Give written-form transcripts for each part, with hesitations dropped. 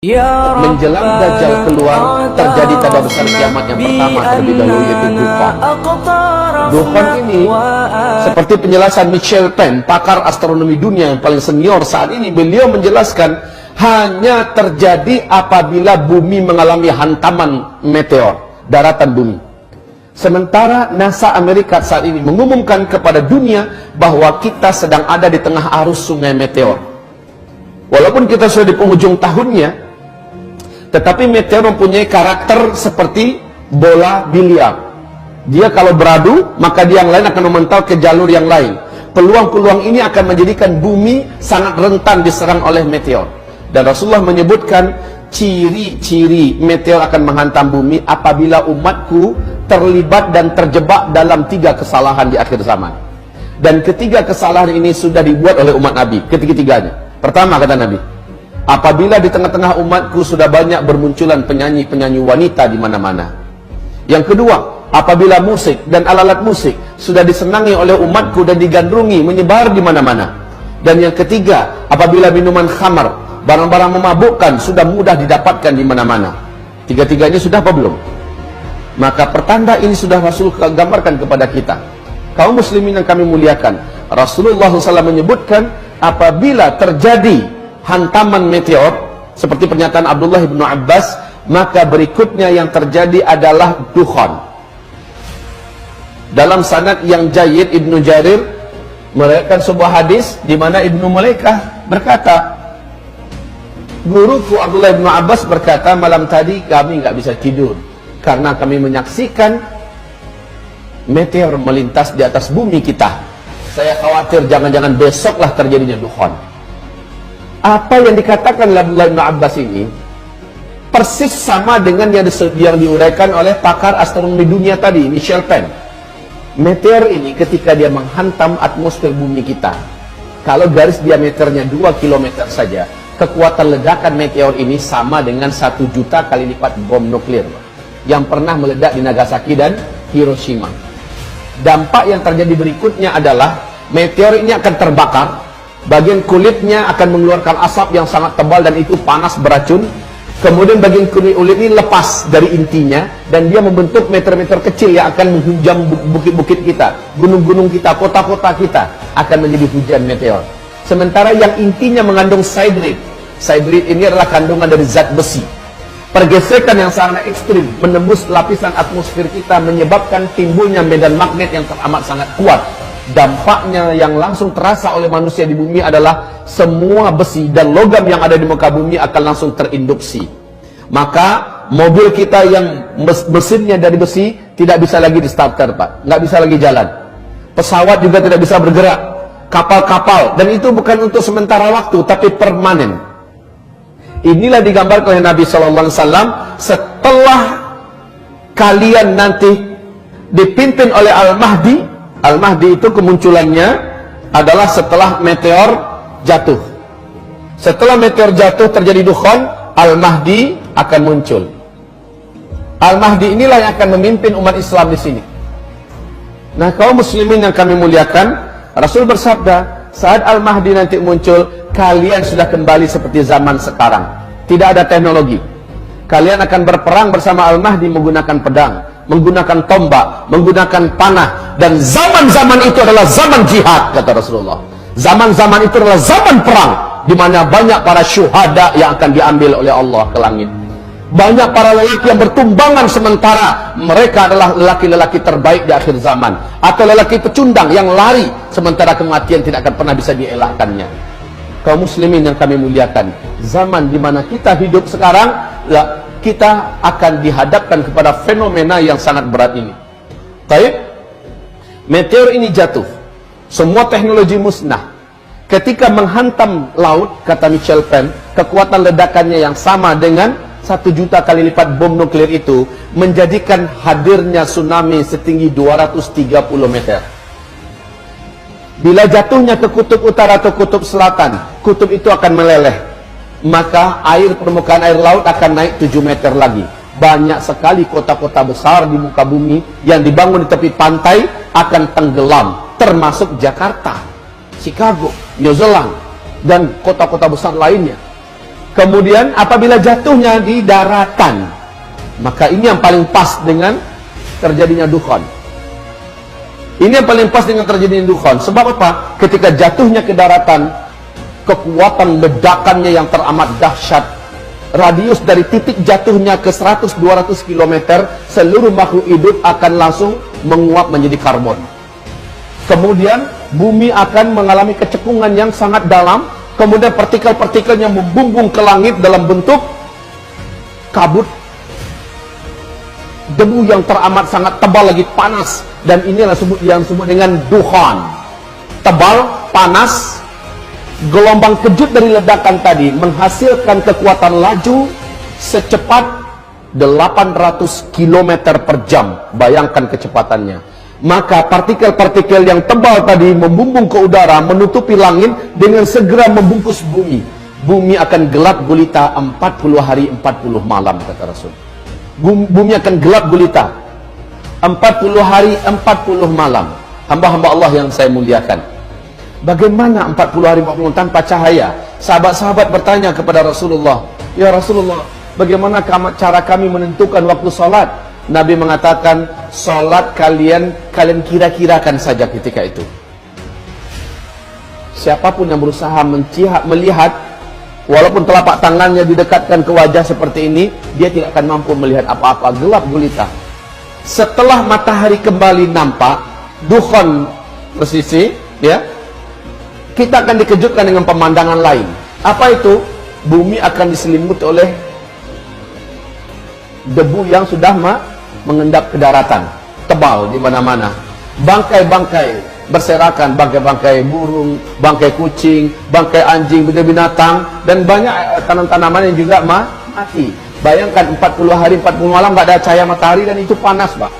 Menjelang Dajjal keluar, terjadi tanda besar kiamat yang pertama terlebih dahulu, yaitu Dukhan. Dukhan ini, seperti penjelasan Michel Penn, pakar astronomi dunia yang paling senior saat ini, beliau menjelaskan hanya terjadi apabila bumi mengalami hantaman meteor, daratan bumi. Sementara NASA Amerika saat ini mengumumkan kepada dunia bahwa kita sedang ada di tengah arus sungai meteor. Walaupun kita sudah di penghujung tahunnya, tetapi meteor mempunyai karakter seperti bola biliar. Dia kalau beradu, maka dia yang lain akan memental ke jalur yang lain. Peluang-peluang ini akan menjadikan bumi sangat rentan diserang oleh meteor. Dan Rasulullah menyebutkan ciri-ciri meteor akan menghantam bumi apabila umatku terlibat dan terjebak dalam 3 kesalahan di akhir zaman. Dan ketiga kesalahan ini sudah dibuat oleh umat Nabi, ketiga-tiganya. Pertama, kata Nabi, apabila di tengah-tengah umatku sudah banyak bermunculan penyanyi-penyanyi wanita di mana-mana. Yang kedua, apabila musik dan alat-alat musik sudah disenangi oleh umatku dan digandrungi menyebar di mana-mana. Dan yang ketiga, apabila minuman khamar, barang-barang memabukkan sudah mudah didapatkan di mana-mana. Tiga-tiganya sudah apa belum? Maka pertanda ini sudah Rasul gambarkan kepada kita. Kaum muslimin yang kami muliakan, Rasulullah SAW menyebutkan apabila terjadi hantaman meteor, seperti pernyataan Abdullah bin Abbas, maka berikutnya yang terjadi adalah Dukhan. Dalam sanad yang jayyid, Ibnu Jarir meriwayatkan sebuah hadis di mana Ibnu Mulaikah berkata, guruku Abdullah bin Abbas berkata, malam tadi kami nggak bisa tidur karena kami menyaksikan meteor melintas di atas bumi kita. Saya khawatir jangan-jangan besoklah terjadinya Dukhan. Apa yang dikatakan oleh Abdullah bin Abbas ini persis sama dengan yang diuraikan oleh pakar astronomi dunia tadi, Michel Penn. Meteor ini ketika dia menghantam atmosfer bumi kita, kalau garis diameternya 2 km saja, kekuatan ledakan meteor ini sama dengan 1 juta kali lipat bom nuklir yang pernah meledak di Nagasaki dan Hiroshima. Dampak yang terjadi berikutnya adalah meteor ini akan terbakar. Bagian kulitnya akan mengeluarkan asap yang sangat tebal dan itu panas beracun. Kemudian bagian kulit ini lepas dari intinya dan dia membentuk meteor-meteor kecil yang akan menghujam bukit-bukit kita, gunung-gunung kita, kota-kota kita akan menjadi hujan meteor. Sementara yang intinya mengandung siderite. Siderite ini adalah kandungan dari zat besi. Pergesekan yang sangat ekstrim menembus lapisan atmosfer kita menyebabkan timbulnya medan magnet yang teramat sangat kuat. Dampaknya yang langsung terasa oleh manusia di bumi adalah semua besi dan logam yang ada di muka bumi akan langsung terinduksi. Maka mobil kita yang mesinnya dari besi tidak bisa lagi di starter, Pak, nggak bisa lagi jalan. Pesawat juga tidak bisa bergerak, kapal-kapal, dan itu bukan untuk sementara waktu tapi permanen. Inilah digambarkan oleh Nabi SAW setelah kalian nanti dipimpin oleh Al-Mahdi. Al-Mahdi itu kemunculannya adalah setelah meteor jatuh. Setelah meteor jatuh terjadi Dukhan, Al-Mahdi akan muncul. Al-Mahdi inilah yang akan memimpin umat Islam di sini. Nah, kaum muslimin yang kami muliakan, Rasul bersabda, saat Al-Mahdi nanti muncul, kalian sudah kembali seperti zaman sekarang. Tidak ada teknologi. Kalian akan berperang bersama Al-Mahdi menggunakan pedang, menggunakan tombak, menggunakan panah. Dan zaman-zaman itu adalah zaman jihad, kata Rasulullah. Zaman-zaman itu adalah zaman perang, di mana banyak para syuhada yang akan diambil oleh Allah ke langit. Banyak para lelaki yang bertumbangan sementara mereka adalah lelaki-lelaki terbaik di akhir zaman. Atau lelaki pecundang yang lari sementara kematian tidak akan pernah bisa dielakkannya. Kaum muslimin yang kami muliakan, zaman di mana kita hidup sekarang, kita akan dihadapkan kepada fenomena yang sangat berat ini. Baik, meteor ini jatuh, semua teknologi musnah. Ketika menghantam laut, kata Michel Penn, kekuatan ledakannya yang sama dengan 1 juta kali lipat bom nuklir itu menjadikan hadirnya tsunami setinggi 230 meter. Bila jatuhnya ke kutub utara atau kutub selatan, kutub itu akan meleleh. Maka permukaan air laut akan naik 7 meter lagi. Banyak sekali kota-kota besar di muka bumi yang dibangun di tepi pantai akan tenggelam, termasuk Jakarta, Chicago, New Zealand, dan kota-kota besar lainnya. Kemudian apabila jatuhnya di daratan, maka ini yang paling pas dengan terjadinya dukhan. Ini yang paling pas dengan terjadinya dukhan. Sebab apa? Ketika jatuhnya ke daratan, kekuatan ledakannya yang teramat dahsyat. Radius dari titik jatuhnya ke 100-200 km, seluruh makhluk hidup akan langsung menguap menjadi karbon. Kemudian bumi akan mengalami kecekungan yang sangat dalam. Kemudian partikel-partikelnya membumbung ke langit dalam bentuk kabut debu yang teramat sangat tebal lagi panas, dan inilah yang disebut dengan dukhan. Tebal, panas, gelombang kejut dari ledakan tadi menghasilkan kekuatan laju secepat 800 km per jam. Bayangkan kecepatannya. Maka partikel-partikel yang tebal tadi membumbung ke udara, menutupi langit, dengan segera membungkus bumi. Bumi akan gelap gulita 40 hari 40 malam, kata Rasul. Bumi akan gelap gulita 40 hari 40 malam. Hamba-hamba Allah yang saya muliakan, bagaimana 40 hari 40 malam tanpa cahaya? Sahabat-sahabat bertanya kepada Rasulullah, ya Rasulullah, bagaimana cara kami menentukan waktu salat? Nabi mengatakan, salat kalian kira-kirakan saja ketika itu. Siapapun yang berusaha melihat, walaupun telapak tangannya didekatkan ke wajah seperti ini, dia tidak akan mampu melihat apa-apa, gelap gulita. Setelah matahari kembali nampak, dukhan bersisi, ya, kita akan dikejutkan dengan pemandangan lain. Apa itu? Bumi akan diselimuti oleh debu yang sudah mengendap ke daratan, tebal di mana-mana. Bangkai-bangkai berserakan, bangkai-bangkai burung, bangkai kucing, bangkai anjing, binatang, dan banyak tanam-tanaman yang juga mati. Bayangkan 40 hari 40 malam nggak ada cahaya matahari, dan itu panas, Pak.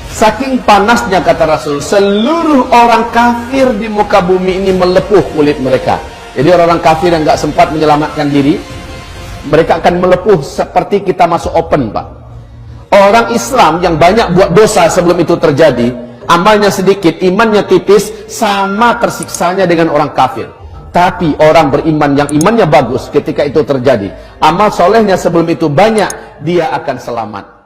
Saking panasnya, kata Rasul, seluruh orang kafir di muka bumi ini melepuh kulit mereka. Jadi orang-orang kafir yang nggak sempat menyelamatkan diri, mereka akan melepuh seperti kita masuk open, Pak. Orang Islam yang banyak buat dosa sebelum itu terjadi, amalnya sedikit, imannya tipis, sama tersiksanya dengan orang kafir. Tapi orang beriman yang imannya bagus, ketika itu terjadi, amal solehnya sebelum itu banyak, dia akan selamat.